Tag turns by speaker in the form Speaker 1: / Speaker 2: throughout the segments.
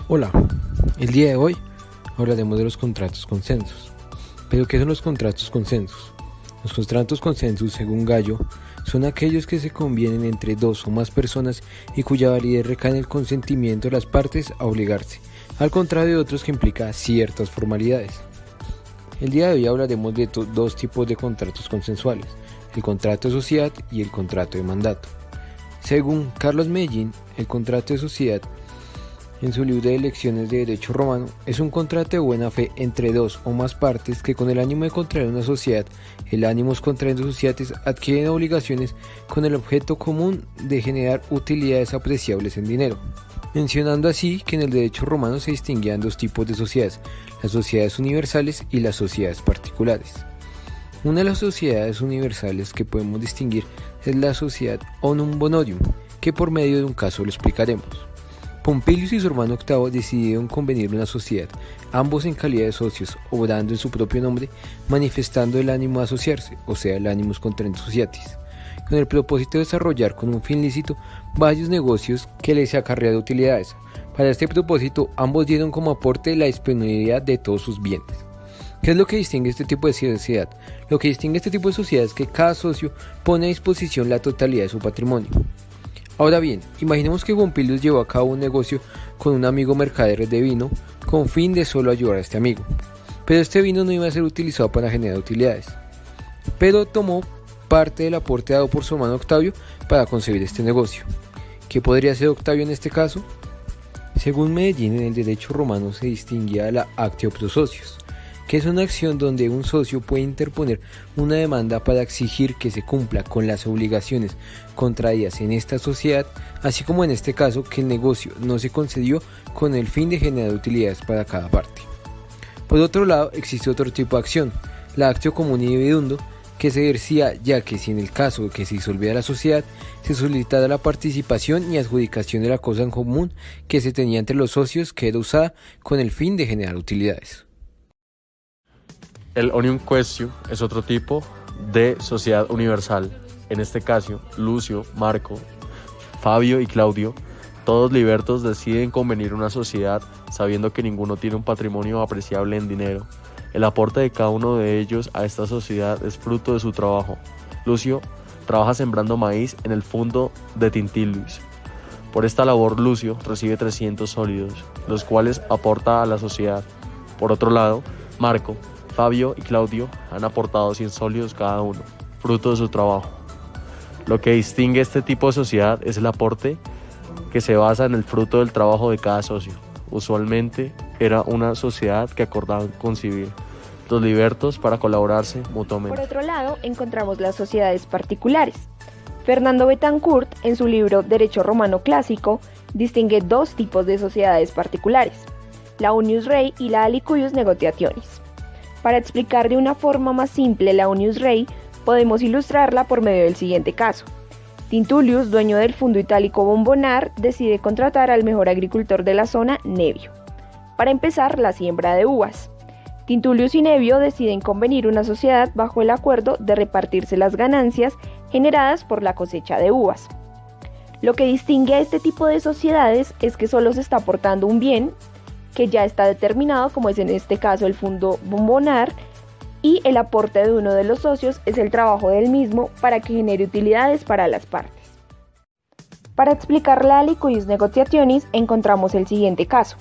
Speaker 1: Hola, el día de hoy hablaremos de los contratos consensos. ¿Pero qué son los contratos consensos? Los contratos consensos, según Gallo, son aquellos que se convienen entre dos o más personas y cuya validez recae en el consentimiento de las partes a obligarse, al contrario de otros que implican ciertas formalidades. El día de hoy hablaremos de dos tipos de contratos consensuales, el contrato de sociedad y el contrato de mandato. Según Carlos Medellín, el contrato de sociedad, en su libro de Lecciones de Derecho Romano, es un contrato de buena fe entre dos o más partes que con el ánimo de contraer una sociedad, el animus contraendo societas, adquieren obligaciones con el objeto común de generar utilidades apreciables en dinero. Mencionando así que en el derecho romano se distinguían dos tipos de sociedades, las sociedades universales y las sociedades particulares. Una de las sociedades universales que podemos distinguir es la sociedad honum bonorium, que por medio de un caso lo explicaremos. Pompilius y su hermano Octavo decidieron convenir una sociedad, ambos en calidad de socios, obrando en su propio nombre, manifestando el ánimo de asociarse, o sea, el animus contraendo societis, con el propósito de desarrollar con un fin lícito varios negocios que les acarrearan utilidades. Para este propósito, ambos dieron como aporte la disponibilidad de todos sus bienes. ¿Qué es lo que distingue este tipo de sociedad? Lo que distingue este tipo de sociedad es que cada socio pone a disposición la totalidad de su patrimonio. Ahora bien, imaginemos que Pompilius llevó a cabo un negocio con un amigo mercader de vino con fin de solo ayudar a este amigo, pero este vino no iba a ser utilizado para generar utilidades, pero tomó parte del aporte dado por su hermano Octavio para concebir este negocio. ¿Qué podría hacer Octavio en este caso? Según Medellín, en el derecho romano se distinguía la actio pro socios, que es una acción donde un socio puede interponer una demanda para exigir que se cumpla con las obligaciones contraídas en esta sociedad, así como en este caso que el negocio no se concedió con el fin de generar utilidades para cada parte. Por otro lado, existe otro tipo de acción, la actio comuni dividundo, que se ejercía ya que si en el caso de que se disolviera la sociedad, se solicitara la participación y adjudicación de la cosa en común que se tenía entre los socios, que era usada con el fin de generar utilidades.
Speaker 2: El unium quaestio es otro tipo de sociedad universal. En este caso, Lucio, Marco, Fabio y Claudio, todos libertos, deciden convenir una sociedad sabiendo que ninguno tiene un patrimonio apreciable en dinero. El aporte de cada uno de ellos a esta sociedad es fruto de su trabajo. Lucio trabaja sembrando maíz en el fundo de Tintilius. Por esta labor, Lucio recibe 300 sólidos, los cuales aporta a la sociedad. Por otro lado, Marco, Fabio y Claudio han aportado 100 sólidos cada uno, fruto de su trabajo. Lo que distingue este tipo de sociedad es el aporte que se basa en el fruto del trabajo de cada socio. Usualmente era una sociedad que acordaban concibir los libertos para colaborarse mutuamente.
Speaker 3: Por otro lado, encontramos las sociedades particulares. Fernando Betancourt, en su libro Derecho Romano Clásico, distingue dos tipos de sociedades particulares, la unius rei y la alicuius negotiationis. Para explicar de una forma más simple la unius rei, podemos ilustrarla por medio del siguiente caso. Tintulius, dueño del fundo itálico Bombonar, decide contratar al mejor agricultor de la zona, Nevio, para empezar la siembra de uvas. Tintulius y Nevio deciden convenir una sociedad bajo el acuerdo de repartirse las ganancias generadas por la cosecha de uvas. Lo que distingue a este tipo de sociedades es que solo se está aportando un bien que ya está determinado, como es en este caso el fundo Bombonar, y el aporte de uno de los socios es el trabajo del mismo para que genere utilidades para las partes. Para explicar la alicuius negotiationis encontramos el siguiente caso.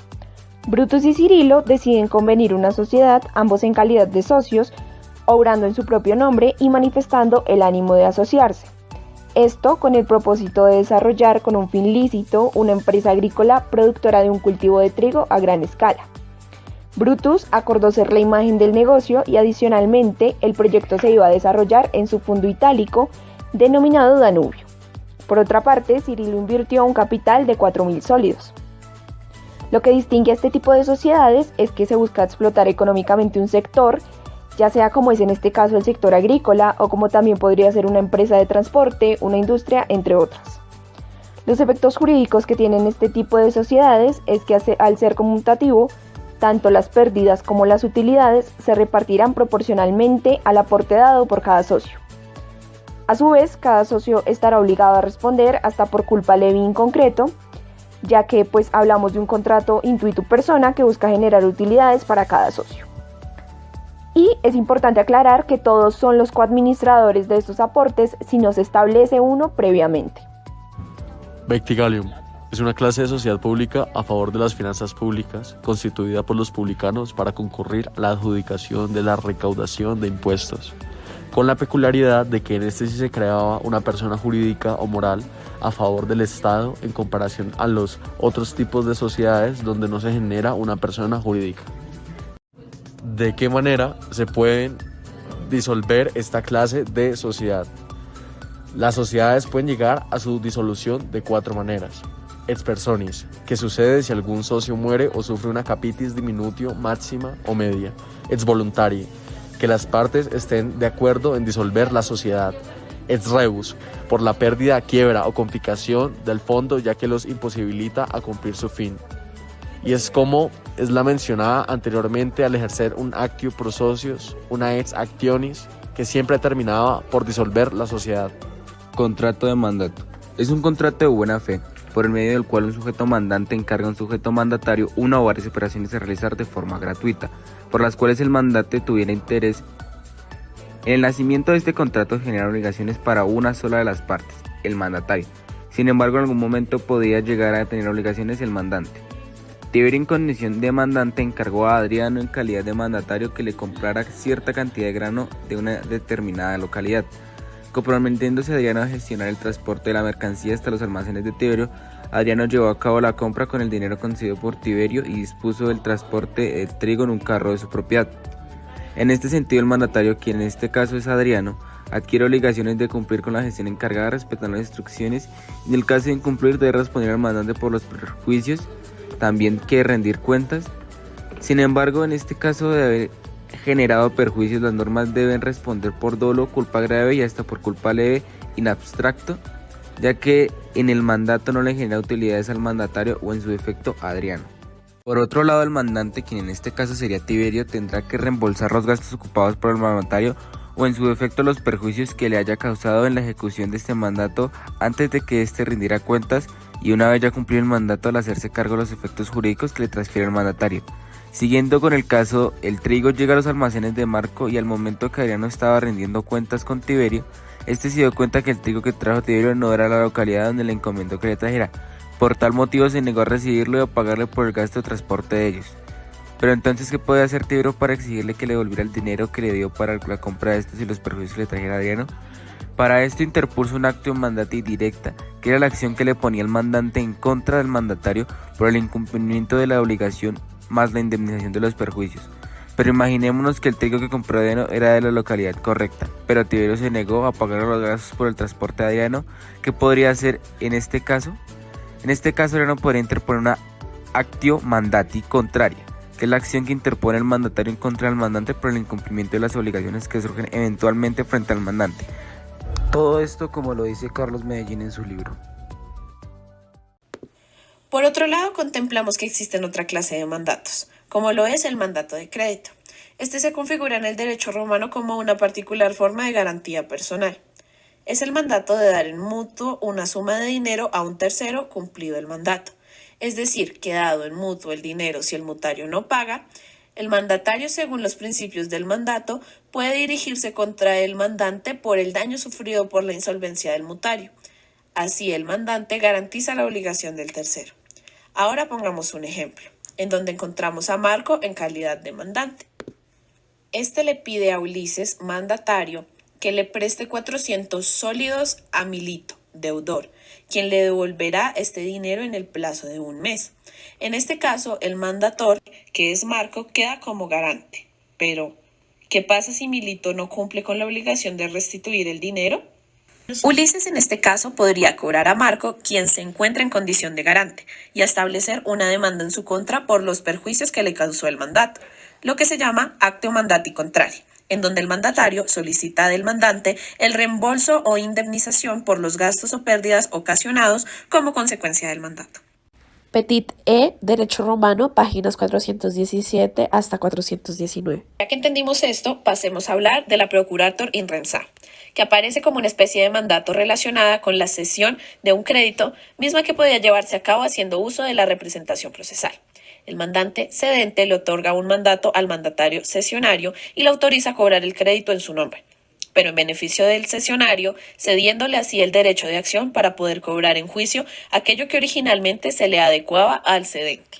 Speaker 3: Brutus y Cirilo deciden convenir una sociedad, ambos en calidad de socios, obrando en su propio nombre y manifestando el ánimo de asociarse. Esto con el propósito de desarrollar con un fin lícito una empresa agrícola productora de un cultivo de trigo a gran escala. Brutus acordó ser la imagen del negocio y adicionalmente el proyecto se iba a desarrollar en su fundo itálico denominado Danubio. Por otra parte, Cirilo invirtió un capital de 4.000 sólidos. Lo que distingue a este tipo de sociedades es que se busca explotar económicamente un sector, ya sea como es en este caso el sector agrícola o como también podría ser una empresa de transporte, una industria, entre otras. Los efectos jurídicos que tienen este tipo de sociedades es que al ser conmutativo, tanto las pérdidas como las utilidades se repartirán proporcionalmente al aporte dado por cada socio. A su vez, cada socio estará obligado a responder hasta por culpa levi in concreto ya que pues hablamos de un contrato intuitu persona que busca generar utilidades para cada socio. Y es importante aclarar que todos son los coadministradores de estos aportes si no se establece uno previamente.
Speaker 2: Vectigalium es una clase de sociedad pública a favor de las finanzas públicas, constituida por los publicanos para concurrir a la adjudicación de la recaudación de impuestos, con la peculiaridad de que en este sí se creaba una persona jurídica o moral a favor del Estado en comparación a los otros tipos de sociedades donde no se genera una persona jurídica. ¿De qué manera se pueden disolver esta clase de sociedad? Las sociedades pueden llegar a su disolución de 4 maneras. Ex personis, que sucede si algún socio muere o sufre una capitis diminutio máxima o media. Ex voluntarii, que las partes estén de acuerdo en disolver la sociedad. Ex rebus, por la pérdida, quiebra o complicación del fondo ya que los imposibilita a cumplir su fin. Y es como es la mencionada anteriormente al ejercer un actio pro socios, una ex actionis, que siempre terminaba por disolver la sociedad.
Speaker 4: Contrato de mandato. Es un contrato de buena fe, por el medio del cual un sujeto mandante encarga a un sujeto mandatario una o varias operaciones a realizar de forma gratuita, por las cuales el mandante tuviera interés. En el nacimiento de este contrato genera obligaciones para una sola de las partes, el mandatario. Sin embargo, en algún momento podía llegar a tener obligaciones el mandante. Tiberio, en condición de mandante, encargó a Adriano, en calidad de mandatario, que le comprara cierta cantidad de grano de una determinada localidad. Comprometiéndose Adriano a gestionar el transporte de la mercancía hasta los almacenes de Tiberio, Adriano llevó a cabo la compra con el dinero concedido por Tiberio y dispuso del transporte del trigo en un carro de su propiedad. En este sentido, el mandatario, quien en este caso es Adriano, adquiere obligaciones de cumplir con la gestión encargada, respetando las instrucciones, y en el caso de incumplir debe responder al mandante por los perjuicios, también que rendir cuentas. Sin embargo, en este caso de haber generado perjuicios, las normas deben responder por dolo, culpa grave y hasta por culpa leve in abstracto, ya que en el mandato no le genera utilidades al mandatario o en su defecto a Adriano. Por otro lado, el mandante, quien en este caso sería Tiberio, tendrá que reembolsar los gastos ocupados por el mandatario o en su defecto los perjuicios que le haya causado en la ejecución de este mandato antes de que éste rindiera cuentas, y una vez ya cumplido el mandato, al hacerse cargo de los efectos jurídicos que le transfiere el mandatario. Siguiendo con el caso, el trigo llega a los almacenes de Marco y al momento que Adriano estaba rindiendo cuentas con Tiberio, este se dio cuenta que el trigo que trajo Tiberio no era la localidad donde le encomendó que le trajera. Por tal motivo se negó a recibirlo y a pagarle por el gasto de transporte de ellos. Pero entonces, ¿qué puede hacer Tiberio para exigirle que le devolviera el dinero que le dio para la compra de estos y los perjuicios que le trajera Adriano? Para esto interpuso un actio mandati directa, que era la acción que le ponía el mandante en contra del mandatario por el incumplimiento de la obligación más la indemnización de los perjuicios. Pero imaginémonos que el trigo que compró Adriano era de la localidad correcta, pero Tiberio se negó a pagar los gastos por el transporte de Adriano. ¿Qué podría hacer en este caso? En este caso, Adriano podría interponer una actio mandati contraria, que es la acción que interpone el mandatario en contra del mandante por el incumplimiento de las obligaciones que surgen eventualmente frente al mandante. Todo esto como lo dice Carlos Medellín en su libro.
Speaker 5: Por otro lado, contemplamos que existen otra clase de mandatos, como lo es el mandato de crédito. Este se configura en el derecho romano como una particular forma de garantía personal. Es el mandato de dar en mutuo una suma de dinero a un tercero cumplido el mandato. Es decir, que dado en mutuo el dinero si el mutario no paga, el mandatario, según los principios del mandato, puede dirigirse contra el mandante por el daño sufrido por la insolvencia del mutario. Así, el mandante garantiza la obligación del tercero. Ahora pongamos un ejemplo, en donde encontramos a Marco en calidad de mandante. Este le pide a Ulises, mandatario, que le preste 400 sólidos a Milito, deudor, quien le devolverá este dinero en el plazo de un mes. En este caso, el mandator, que es Marco, queda como garante. Pero, ¿qué pasa si Milito no cumple con la obligación de restituir el dinero? Ulises en este caso podría cobrar a Marco, quien se encuentra en condición de garante, y establecer una demanda en su contra por los perjuicios que le causó el mandato, lo que se llama actio mandati contrario, en donde el mandatario solicita del mandante el reembolso o indemnización por los gastos o pérdidas ocasionados como consecuencia del mandato. Petit E, Derecho Romano, páginas 417 hasta 419. Ya que entendimos esto, pasemos a hablar de la Procurator in Rensa, que aparece como una especie de mandato relacionada con la cesión de un crédito, misma que podía llevarse a cabo haciendo uso de la representación procesal. El mandante cedente le otorga un mandato al mandatario cesionario y le autoriza a cobrar el crédito en su nombre, pero en beneficio del cesionario, cediéndole así el derecho de acción para poder cobrar en juicio aquello que originalmente se le adecuaba al cedente.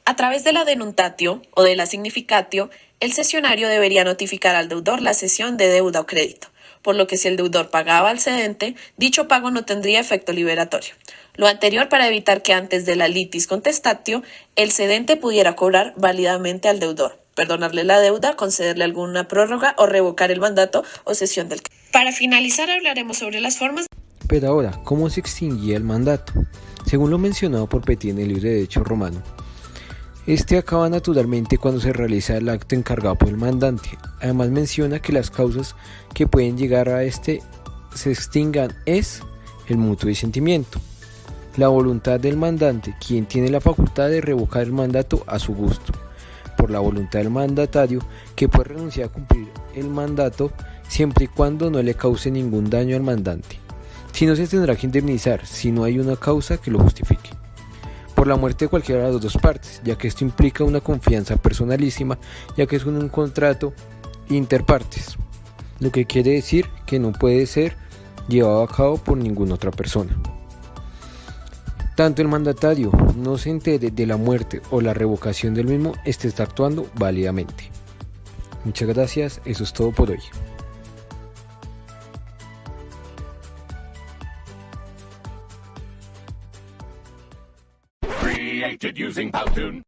Speaker 5: A través de la denuntatio o de la significatio, el cesionario debería notificar al deudor la cesión de deuda o crédito, por lo que si el deudor pagaba al cedente, dicho pago no tendría efecto liberatorio. Lo anterior para evitar que antes de la litis contestatio, el cedente pudiera cobrar válidamente al deudor, perdonarle la deuda, concederle alguna prórroga o revocar el mandato o cesión del crédito. Para finalizar hablaremos sobre las formas.
Speaker 1: Pero ahora, ¿cómo se extinguía el mandato? Según lo mencionado por Petit en el libro de Derecho Romano, este acaba naturalmente cuando se realiza el acto encargado por el mandante. Además menciona que las causas que pueden llegar a este se extingan es el mutuo disentimiento, la voluntad del mandante, quien tiene la facultad de revocar el mandato a su gusto, por la voluntad del mandatario, que puede renunciar a cumplir el mandato siempre y cuando no le cause ningún daño al mandante. Si no, se tendrá que indemnizar si no hay una causa que lo justifique. Por la muerte de cualquiera de las dos partes, ya que esto implica una confianza personalísima, ya que es un contrato interpartes, lo que quiere decir que no puede ser llevado a cabo por ninguna otra persona. Tanto el mandatario no se entere de la muerte o la revocación del mismo, está actuando válidamente. Muchas gracias, eso es todo por hoy.
Speaker 6: Created using Powtoon.